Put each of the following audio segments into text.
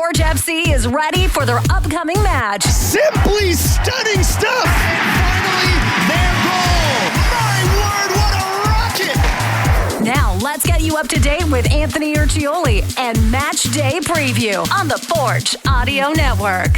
Forge FC is ready for their upcoming match. Simply stunning stuff! And finally, their goal! My word, what a rocket! Now, let's get you up to date with Anthony Urciuoli and Match Day Preview on the Forge Audio Network.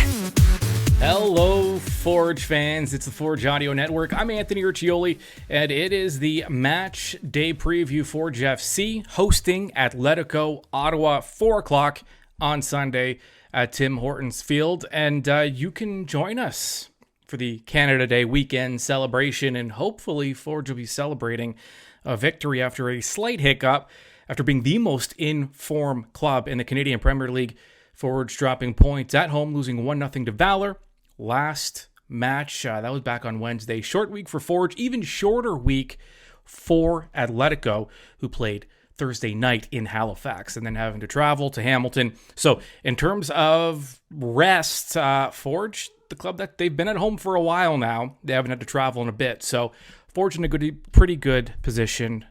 Hello, Forge fans. It's the Forge Audio Network. I'm Anthony Urciuoli, and it is the Match Day Preview Forge FC hosting Atletico Ottawa 4 o'clock on Sunday at Tim Hortons Field. And you can join us for the Canada Day weekend celebration, and hopefully Forge will be celebrating a victory after a slight hiccup after being the most in-form club in the Canadian Premier League. Forge dropping points at home, losing 1-0 to Valor. Last match, that was back on Wednesday. Short week for Forge, even shorter week for Atletico, who played Thursday night in Halifax and then having to travel to Hamilton. So in terms of rest, Forge, the club that they've been at home for a while now, they haven't had to travel in a bit. So Forge in a pretty good position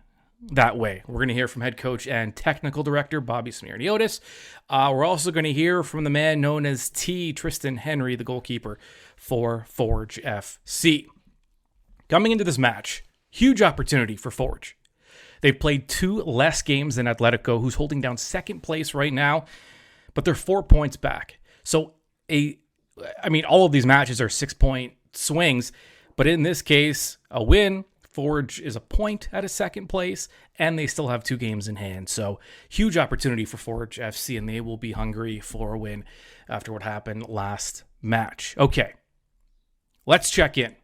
that way. We're going to hear from head coach and technical director Bobby Smirniotis. We're also going to hear from the man known as T. Tristan Henry, the goalkeeper for Forge FC. Coming into this match, huge opportunity for Forge. They've played 2 less games than Atletico, who's holding down second place right now, but they're 4 points back. So, all of these matches are 6-point swings, but in this case, a win, Forge is a point out of second place, and they still have 2 games in hand. So huge opportunity for Forge FC, and they will be hungry for a win after what happened last match. Okay, let's check in.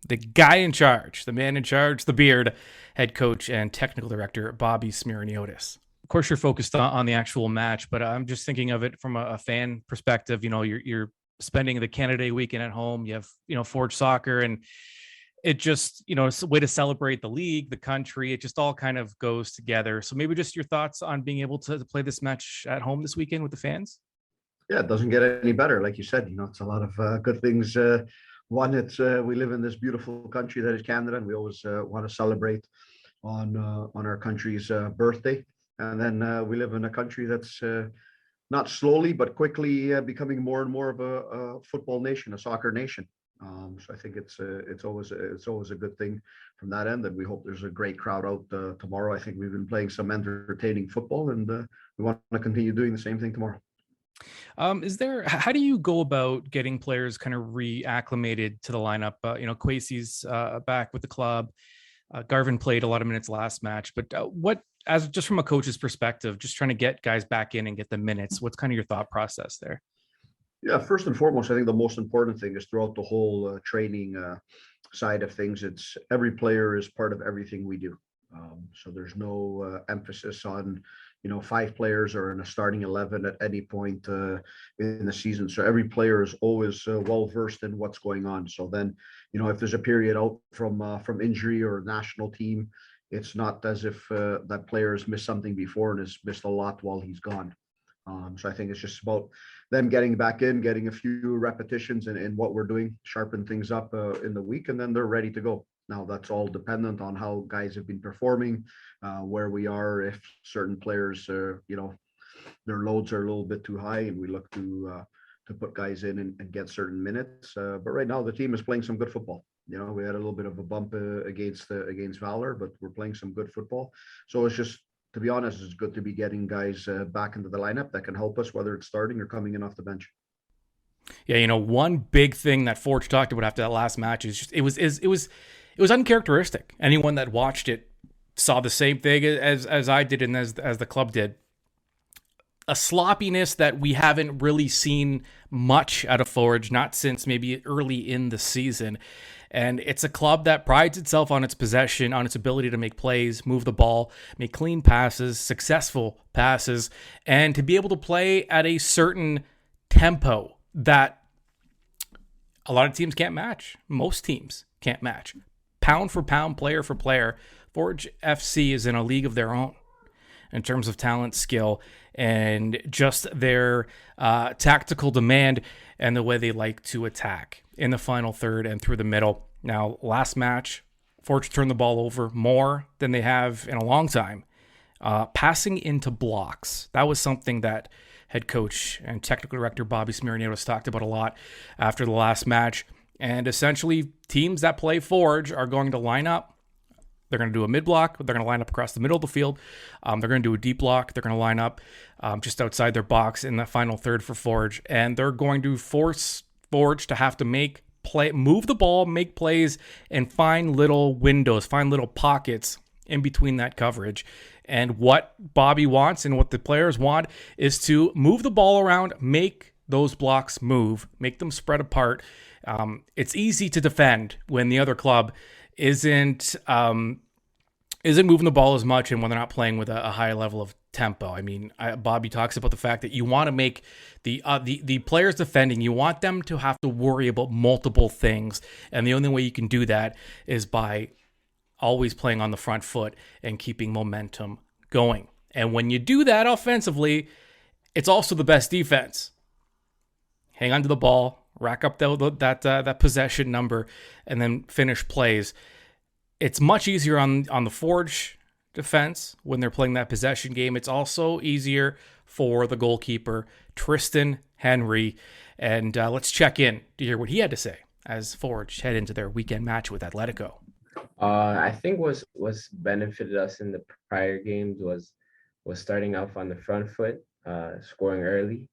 The guy in charge, the man in charge, the beard, head coach and technical director, Bobby Smirniotis. Of course, you're focused on the actual match, but I'm just thinking of it from a fan perspective. You know, you're spending the Canada Day weekend at home. You have, Forge Soccer, and it just, it's a way to celebrate the league, the country. It just all kind of goes together. So maybe just your thoughts on being able to play this match at home this weekend with the fans? Yeah, it doesn't get any better. Like you said, it's a lot of good things. One, it's we live in this beautiful country that is Canada, and we always want to celebrate on our country's birthday. And then we live in a country that's not slowly, but quickly becoming more and more of a football nation, a soccer nation. So I think it's always a good thing from that end, and we hope there's a great crowd out tomorrow. I think we've been playing some entertaining football, and we want to continue doing the same thing tomorrow. How do you go about getting players kind of reacclimated to the lineup? Kwesi's back with the club. Garvin played a lot of minutes last match, but just from a coach's perspective, just trying to get guys back in and get the minutes, what's kind of your thought process there? Yeah, first and foremost, I think the most important thing is throughout the whole training side of things, it's every player is part of everything we do. So there's no emphasis on, 5 players are in a starting 11 at any point in the season. So every player is always well-versed in what's going on. So then, if there's a period out from injury or national team, it's not as if that player has missed something before and has missed a lot while he's gone. So I think it's just about them getting back in, getting a few repetitions in what we're doing, sharpen things up in the week, and then they're ready to go. Now, that's all dependent on how guys have been performing, where we are, if certain players, their loads are a little bit too high, and we look to put guys in and get certain minutes. But right now, the team is playing some good football. We had a little bit of a bump against Valor, but we're playing some good football. So it's just, to be honest, it's good to be getting guys back into the lineup that can help us, whether it's starting or coming in off the bench. Yeah, one big thing that Forge talked about after that last match is just it was uncharacteristic. Anyone that watched it saw the same thing as I did and as the club did. A sloppiness that we haven't really seen much out of Forge, not since maybe early in the season. And it's a club that prides itself on its possession, on its ability to make plays, move the ball, make clean passes, successful passes, and to be able to play at a certain tempo that a lot of teams can't match. Most teams can't match. Pound for pound, player for player, Forge FC is in a league of their own in terms of talent, skill, and just their tactical demand and the way they like to attack in the final third and through the middle. Now, last match, Forge turned the ball over more than they have in a long time. Passing into blocks, that was something that head coach and technical director Bobby Smirniottis talked about a lot after the last match. And essentially, teams that play Forge are going to line up. They're going to do a mid-block. They're going to line up across the middle of the field. They're going to do a deep block. They're going to line up just outside their box in the final third for Forge. And they're going to force Forge to have to move the ball, make plays, and find little windows, find little pockets in between that coverage. And what Bobby wants and what the players want is to move the ball around, make those blocks move, make them spread apart. It's easy to defend when the other club isn't moving the ball as much and when they're not playing with a high level of tempo. I mean, Bobby talks about the fact that you want to make the players defending, you want them to have to worry about multiple things. And the only way you can do that is by always playing on the front foot and keeping momentum going. And when you do that offensively, it's also the best defense. Hang on to the ball, rack up that possession number, and then finish plays. It's much easier on the Forge defense when they're playing that possession game. It's also easier for the goalkeeper, Tristan Henry. And let's check in to hear what he had to say as Forge head into their weekend match with Atletico. I think what's benefited us in the prior games was starting off on the front foot, scoring early.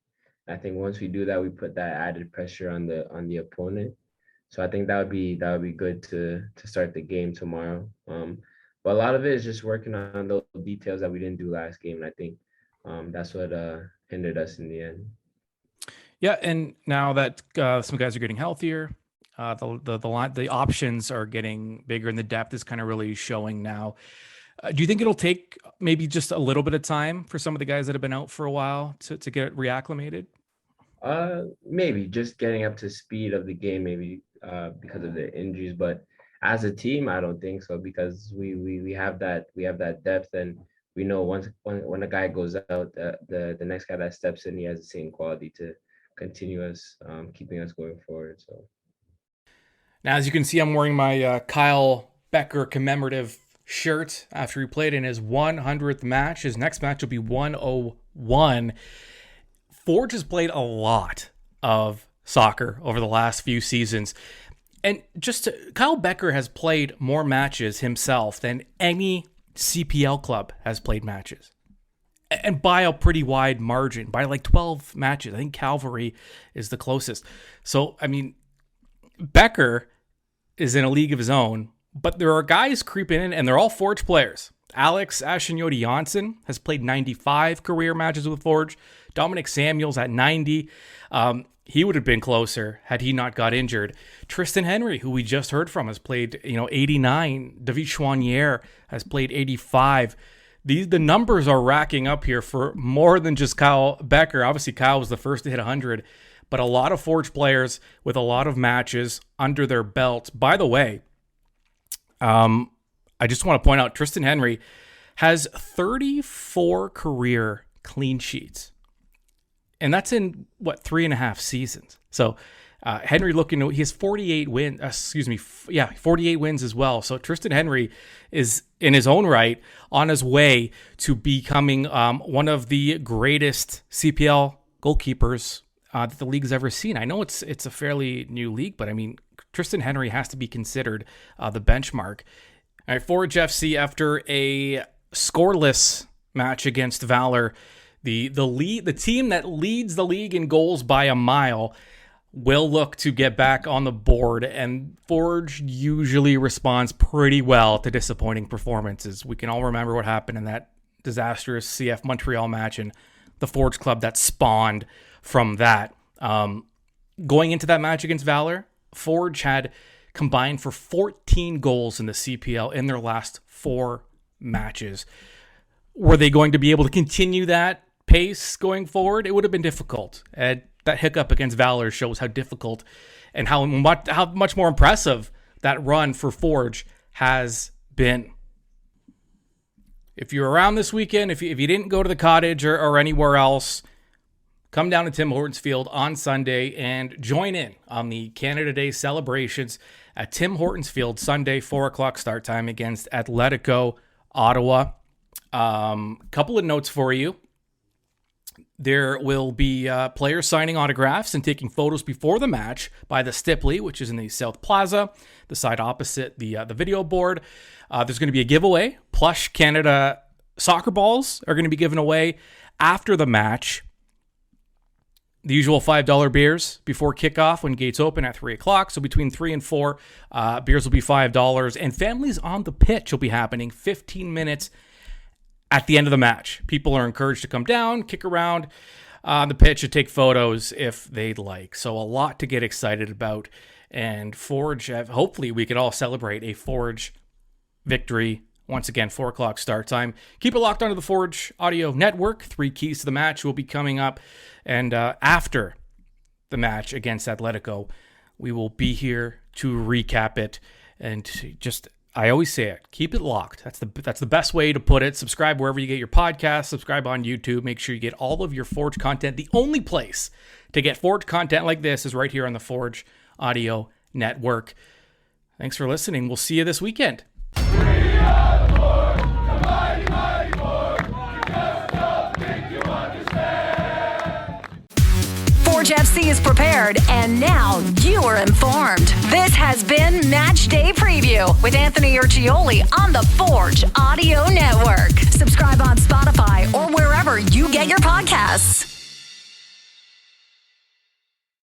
I think once we do that, we put that added pressure on the opponent. So I think that would be good to start the game tomorrow. But a lot of it is just working on those details that we didn't do last game. And I think that's what hindered us in the end. Yeah, and now that some guys are getting healthier, the options are getting bigger, and the depth is kind of really showing now. Do you think it'll take maybe just a little bit of time for some of the guys that have been out for a while to get reacclimated? Maybe just getting up to speed of the game, maybe because of the injuries. But as a team, I don't think so, because we have that depth, and we know when a guy goes out, the next guy that steps in, he has the same quality to continue us, keeping us going forward. So. Now, as you can see, I'm wearing my Kyle Becker commemorative shirt after he played in his 100th match. His next match will be 101. Forge has played a lot of soccer over the last few seasons. And Kyle Becker has played more matches himself than any CPL club has played matches. And by a pretty wide margin, by like 12 matches. I think Calvary is the closest. So, I mean, Becker is in a league of his own, but there are guys creeping in, and they're all Forge players. Alex Ashinyoti Janssen has played 95 career matches with Forge. Dominic Samuels at 90. He would have been closer had he not got injured. Tristan Henry, who we just heard from, has played 89. David Chouanier has played 85. The numbers are racking up here for more than just Kyle Becker. Obviously, Kyle was the first to hit 100. But a lot of Forge players with a lot of matches under their belts. By the way, I just want to point out Tristan Henry has 34 career clean sheets. And that's in, 3.5 seasons. So Henry he has 48 wins, 48 wins as well. So Tristan Henry is, in his own right, on his way to becoming one of the greatest CPL goalkeepers that the league's ever seen. I know it's a fairly new league, but I mean, Tristan Henry has to be considered the benchmark. All right, Forge FC, after a scoreless match against Valor, the team that leads the league in goals by a mile will look to get back on the board, and Forge usually responds pretty well to disappointing performances. We can all remember what happened in that disastrous CF Montreal match and the Forge club that spawned from that. Going into that match against Valor, Forge had combined for 14 goals in the CPL in their last 4 matches. Were they going to be able to continue that pace going forward? It would have been difficult. That hiccup against Valor shows how difficult and how much more impressive that run for Forge has been. If you're around this weekend, if you didn't go to the Cottage or anywhere else, come down to Tim Hortons Field on Sunday and join in on the Canada Day celebrations at Tim Hortons Field Sunday, 4 o'clock start time against Atletico Ottawa. Couple of notes for you. There will be players signing autographs and taking photos before the match by the Stipley, which is in the South Plaza, the side opposite the video board. There's going to be a giveaway. Plush Canada soccer balls are going to be given away after the match. The usual $5 beers before kickoff when gates open at 3 o'clock. So between 3 and 4, beers will be $5. And Families on the Pitch will be happening 15 minutes at the end of the match. People are encouraged to come down, kick around on the pitch, and take photos if they'd like. So a lot to get excited about. And Forge, hopefully we could all celebrate a Forge victory. Once again, 4 o'clock start time. Keep it locked onto the Forge Audio Network. 3 keys to the match will be coming up. And after the match against Atletico, we will be here to recap it. And just, I always say it, keep it locked. That's the best way to put it. Subscribe wherever you get your podcasts. Subscribe on YouTube. Make sure you get all of your Forge content. The only place to get Forge content like this is right here on the Forge Audio Network. Thanks for listening. We'll see you this weekend. Forge FC is prepared, and now you are informed. This has been Match Day Preview with Anthony Urcioli on the Forge